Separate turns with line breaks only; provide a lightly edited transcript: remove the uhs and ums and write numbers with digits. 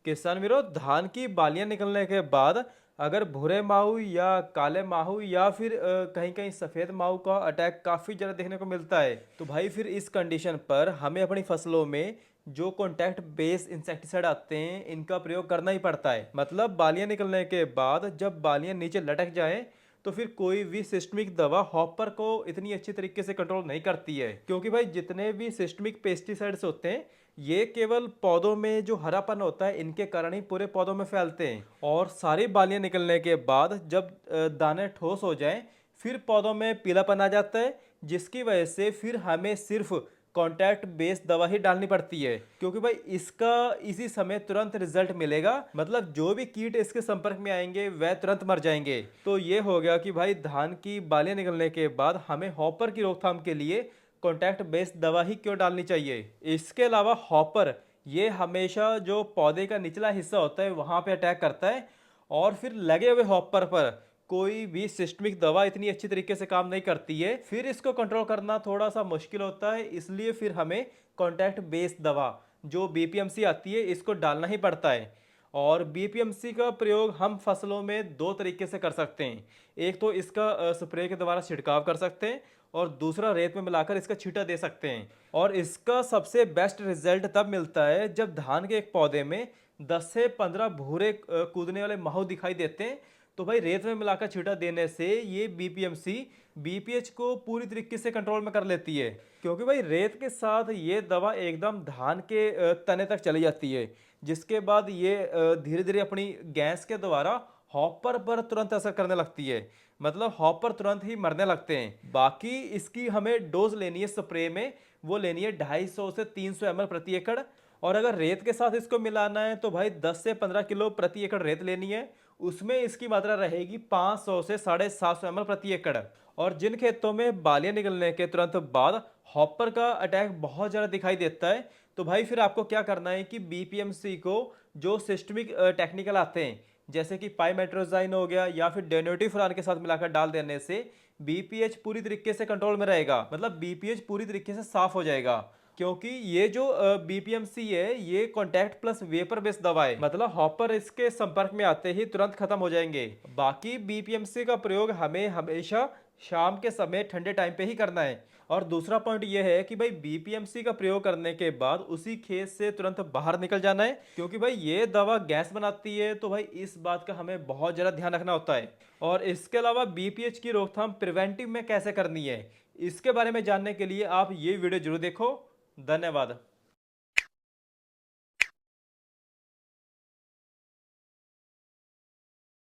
किसान वीरों, धान की बालियां निकलने के बाद अगर भूरे माहू या काले माहू या फिर कहीं कहीं सफ़ेद माहू का अटैक काफ़ी ज़्यादा देखने को मिलता है, तो भाई फिर इस कंडीशन पर हमें अपनी फसलों में जो कॉन्टैक्ट बेस इंसेक्टिसाइड आते हैं इनका प्रयोग करना ही पड़ता है। मतलब बालियां निकलने के बाद जब बालियां नीचे लटक जाएं तो फिर कोई भी सिस्टमिक दवा हॉपर को इतनी अच्छी तरीके से कंट्रोल नहीं करती है, क्योंकि भाई जितने भी सिस्टमिक पेस्टिसाइड्स होते हैं ये केवल पौधों में जो हरापन होता है इनके कारण ही पूरे पौधों में फैलते हैं। और सारी बालियां निकलने के बाद जब दाने ठोस हो जाएं फिर पौधों में पीलापन आ जाता है, जिसकी वजह से फिर हमें सिर्फ कॉन्टैक्ट बेस्ड दवा ही डालनी पड़ती है, क्योंकि भाई इसका इसी समय तुरंत रिजल्ट मिलेगा। मतलब जो भी कीट इसके संपर्क में आएंगे वह तुरंत मर जाएंगे। तो ये हो गया कि भाई धान की बालें निकलने के बाद हमें हॉपर की रोकथाम के लिए कॉन्टैक्ट बेस्ड दवा ही क्यों डालनी चाहिए। इसके अलावा हॉपर ये हमेशा जो पौधे का निचला हिस्सा होता है वहां पे अटैक करता है, और फिर लगे हुए हॉपर पर कोई भी सिस्टमिक दवा इतनी अच्छी तरीके से काम नहीं करती है, फिर इसको कंट्रोल करना थोड़ा सा मुश्किल होता है। इसलिए फिर हमें कॉन्टैक्ट बेस्ड दवा जो बीपीएमसी आती है इसको डालना ही पड़ता है। और बीपीएमसी का प्रयोग हम फसलों में दो तरीके से कर सकते हैं। एक तो इसका स्प्रे के द्वारा छिड़काव कर सकते हैं, और दूसरा रेत में मिलाकर इसका छींटा दे सकते हैं। और इसका सबसे बेस्ट रिजल्ट तब मिलता है जब धान के एक पौधे में 10 से 15 भूरे कूदने वाले माहू दिखाई देते हैं, तो भाई रेत में मिलाकर छींटा देने से ये बीपीएमसी बीपीएच को पूरी तरीके से कंट्रोल में कर लेती है, क्योंकि भाई रेत के साथ ये दवा एकदम धान के तने तक चली जाती है, जिसके बाद ये धीरे धीरे अपनी गैस के द्वारा हॉपर पर तुरंत असर करने लगती है। मतलब हॉपर तुरंत ही मरने लगते हैं। बाकी इसकी हमें डोज लेनी है स्प्रे में, वो लेनी है 250 से 300 ml प्रति एकड़। और अगर रेत के साथ इसको मिलाना है तो भाई 10 से 15 किलो प्रति एकड़ रेत लेनी है, उसमें इसकी मात्रा रहेगी 500 से 750 ml प्रति एकड़। और जिन खेतों में बालियां निकलने के तुरंत बाद हॉपर का अटैक बहुत ज़्यादा दिखाई देता है, तो भाई फिर आपको क्या करना है कि बीपीएमसी को जो सिस्टमिक टेक्निकल आते हैं जैसे कि पाइमेट्रोजाइन हो गया या फिर डेनोटिफुरान के साथ मिलाकर डाल देने से बीपीएच पूरी तरीके से कंट्रोल में रहेगा। मतलब बीपीएच पूरी तरीके से साफ हो जाएगा, क्योंकि ये जो बीपीएमसी है ये कॉन्टैक्ट प्लस वेपर बेस्ड दवा है। मतलब हॉपर इसके संपर्क में आते ही तुरंत खत्म हो जाएंगे। बाकी बीपीएमसी का प्रयोग हमें हमेशा शाम के समय ठंडे टाइम पे ही करना है। और दूसरा पॉइंट ये है कि भाई बीपीएमसी का प्रयोग करने के बाद उसी खेत से तुरंत बाहर निकल जाना है, क्योंकि भाई ये दवा गैस बनाती है, तो भाई इस बात का हमें बहुत ज़्यादा ध्यान रखना होता है। और इसके अलावा बीपीएच की रोकथाम प्रिवेंटिव में कैसे करनी है, इसके बारे में जानने के लिए आप ये वीडियो जरूर देखो। धन्यवाद।